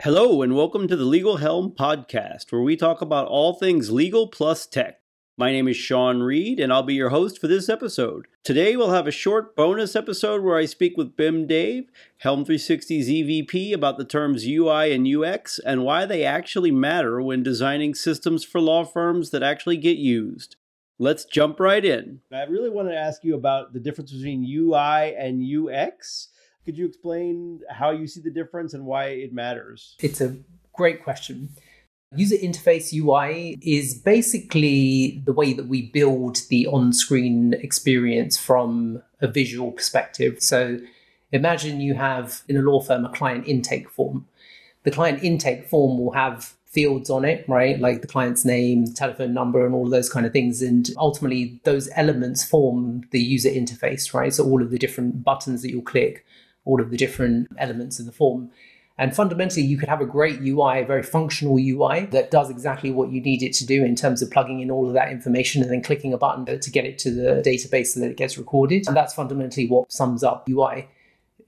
Hello, and welcome to the Legal Helm podcast, where we talk about all things legal plus tech. My name is Shawn Read, and I'll be your host for this episode. Today, we'll have a short bonus episode where I speak with Bim Dave, Helm 360's EVP, about the terms UI and UX and why they actually matter when designing systems for law firms that actually get used. Let's jump right in. I really want to ask you about the difference between UI and UX. Could you explain how you see the difference and why it matters? It's a great question. User interface UI is basically the way that we build the on-screen experience from a visual perspective. So imagine you have, in a law firm, a client intake form. The client intake form will have fields on it, right? Like the client's name, telephone number, and all of those kind of things. And ultimately, those elements form the user interface, right? So all of the different buttons that you'll click, all of the different elements in the form. And fundamentally, you could have a great UI, a very functional UI that does exactly what you need it to do in terms of plugging in all of that information and then clicking a button to get it to the database so that it gets recorded. And that's fundamentally what sums up UI.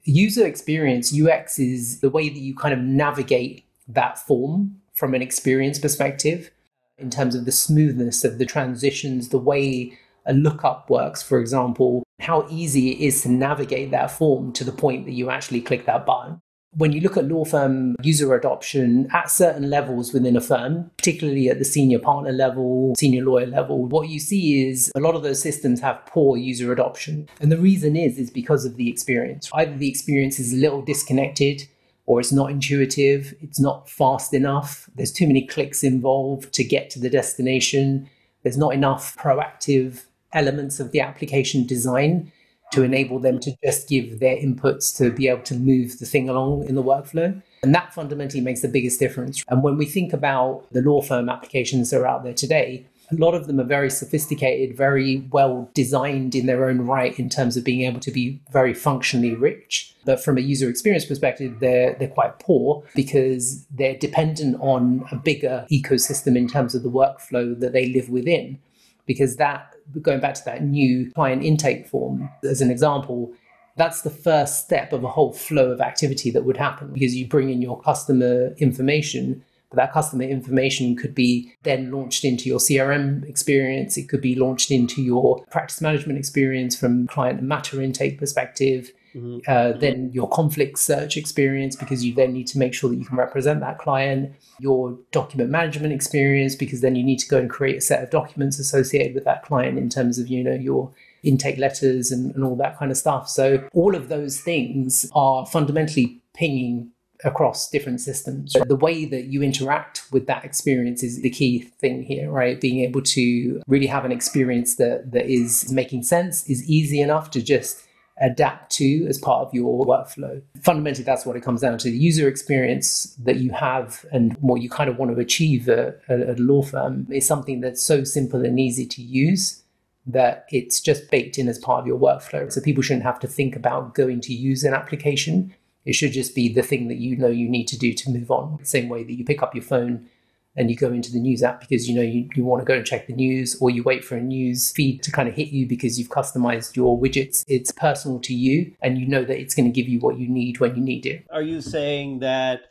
User experience, UX, is the way that you kind of navigate that form from an experience perspective in terms of the smoothness of the transitions, the way a lookup works, for example, how easy it is to navigate that form to the point that you actually click that button. When you look at law firm user adoption at certain levels within a firm, particularly at the senior partner level, senior lawyer level, what you see is a lot of those systems have poor user adoption. And the reason is because of the experience. Either the experience is a little disconnected, or it's not intuitive, it's not fast enough, there's too many clicks involved to get to the destination, there's not enough proactive elements of the application design to enable them to just give their inputs to be able to move the thing along in the workflow. And that fundamentally makes the biggest difference. And when we think about the law firm applications that are out there today, a lot of them are very sophisticated, very well designed in their own right in terms of being able to be very functionally rich. But from a user experience perspective, they're quite poor because they're dependent on a bigger ecosystem in terms of the workflow that they live within. Because that, going back to that new client intake form, as an example, that's the first step of a whole flow of activity that would happen because you bring in your customer information, but that customer information could be then launched into your CRM experience. It could be launched into your practice management experience from client and matter intake perspective. Then your conflict search experience, because you then need to make sure that you can represent that client, your document management experience, because then you need to go and create a set of documents associated with that client in terms of, your intake letters and all that kind of stuff. So all of those things are fundamentally pinging across different systems. So the way that you interact with that experience is the key thing here, right? Being able to really have an experience that is making sense, is easy enough to just adapt to as part of your workflow. Fundamentally, that's what it comes down to. The user experience that you have and what you kind of want to achieve at a law firm is something that's so simple and easy to use that it's just baked in as part of your workflow. So people shouldn't have to think about going to use an application. It should just be the thing that you know you need to do to move on. The same way that you pick up your phone and you go into the news app because you want to go and check the news, or you wait for a news feed to kind of hit you because you've customized your widgets. It's personal to you and you know that it's going to give you what you need when you need it. Are you saying that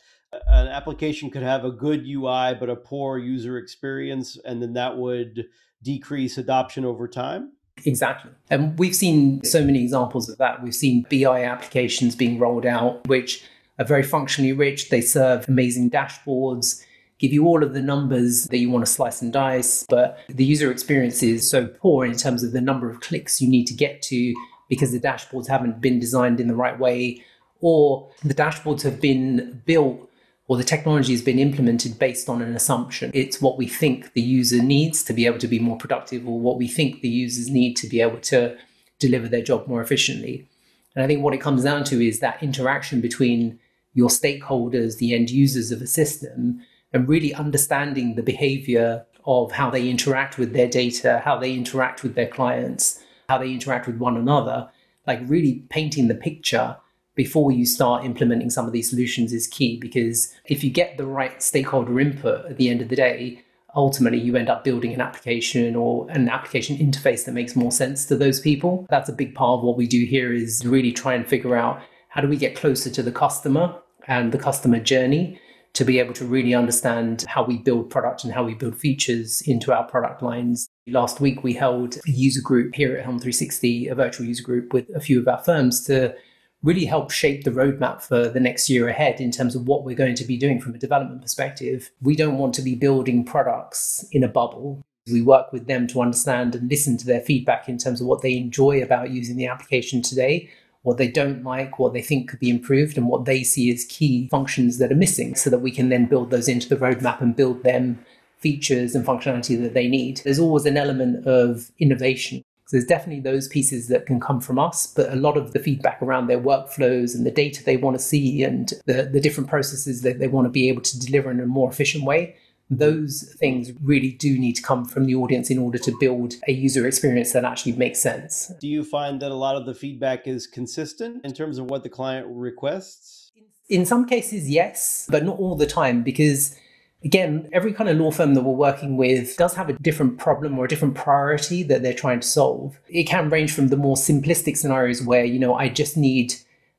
an application could have a good UI but a poor user experience, and then that would decrease adoption over time? Exactly. And we've seen so many examples of that. We've seen BI applications being rolled out, which are very functionally rich. They serve amazing dashboards, give you all of the numbers that you want to slice and dice, but the user experience is so poor in terms of the number of clicks you need to get to because the dashboards haven't been designed in the right way, or the dashboards have been built or the technology has been implemented based on an assumption. It's what we think the user needs to be able to be more productive, or what we think the users need to be able to deliver their job more efficiently. And I think what it comes down to is that interaction between your stakeholders, the end users of a system, and really understanding the behavior of how they interact with their data, how they interact with their clients, how they interact with one another, like really painting the picture before you start implementing some of these solutions is key. Because if you get the right stakeholder input at the end of the day, ultimately you end up building an application or an application interface that makes more sense to those people. That's a big part of what we do here, is really try and figure out how do we get closer to the customer and the customer journey to be able to really understand how we build product and how we build features into our product lines. Last week, we held a user group here at Helm 360, a virtual user group with a few of our firms to really help shape the roadmap for the next year ahead in terms of what we're going to be doing from a development perspective. We don't want to be building products in a bubble. We work with them to understand and listen to their feedback in terms of what they enjoy about using the application today, what they don't like, what they think could be improved, and what they see as key functions that are missing, so that we can then build those into the roadmap and build them features and functionality that they need. There's always an element of innovation. So there's definitely those pieces that can come from us, but a lot of the feedback around their workflows and the data they want to see and the different processes that they want to be able to deliver in a more efficient way, those things really do need to come from the audience in order to build a user experience that actually makes sense. Do you find that a lot of the feedback is consistent in terms of what the client requests? In some cases, yes, but not all the time, because again, every kind of law firm that we're working with does have a different problem or a different priority that they're trying to solve. It can range from the more simplistic scenarios where, I just need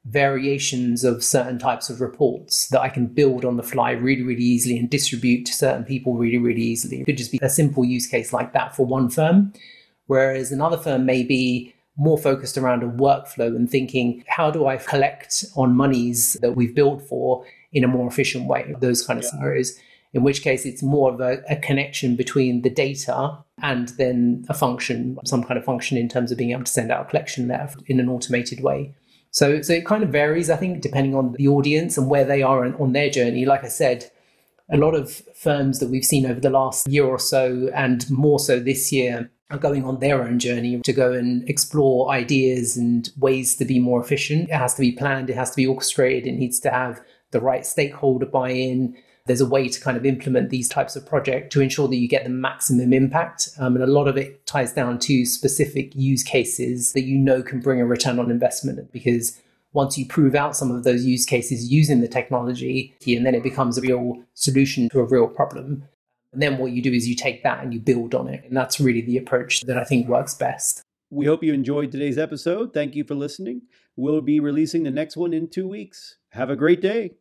variations of certain types of reports that I can build on the fly really, really easily and distribute to certain people really, really easily. It could just be a simple use case like that for one firm, whereas another firm may be more focused around a workflow and thinking, how do I collect on monies that we've billed for in a more efficient way? Those kind of scenarios. In which case, it's more of a connection between the data and then a function, some kind of function in terms of being able to send out a collection letter in an automated way. So it kind of varies, I think, depending on the audience and where they are on their journey. Like I said, a lot of firms that we've seen over the last year or so, and more so this year, are going on their own journey to go and explore ideas and ways to be more efficient. It has to be planned, it has to be orchestrated, it needs to have the right stakeholder buy-in. There's a way to kind of implement these types of projects to ensure that you get the maximum impact. And a lot of it ties down to specific use cases that can bring a return on investment. Because once you prove out some of those use cases using the technology, and then it becomes a real solution to a real problem. And then what you do is you take that and you build on it. And that's really the approach that I think works best. We hope you enjoyed today's episode. Thank you for listening. We'll be releasing the next one in 2 weeks. Have a great day.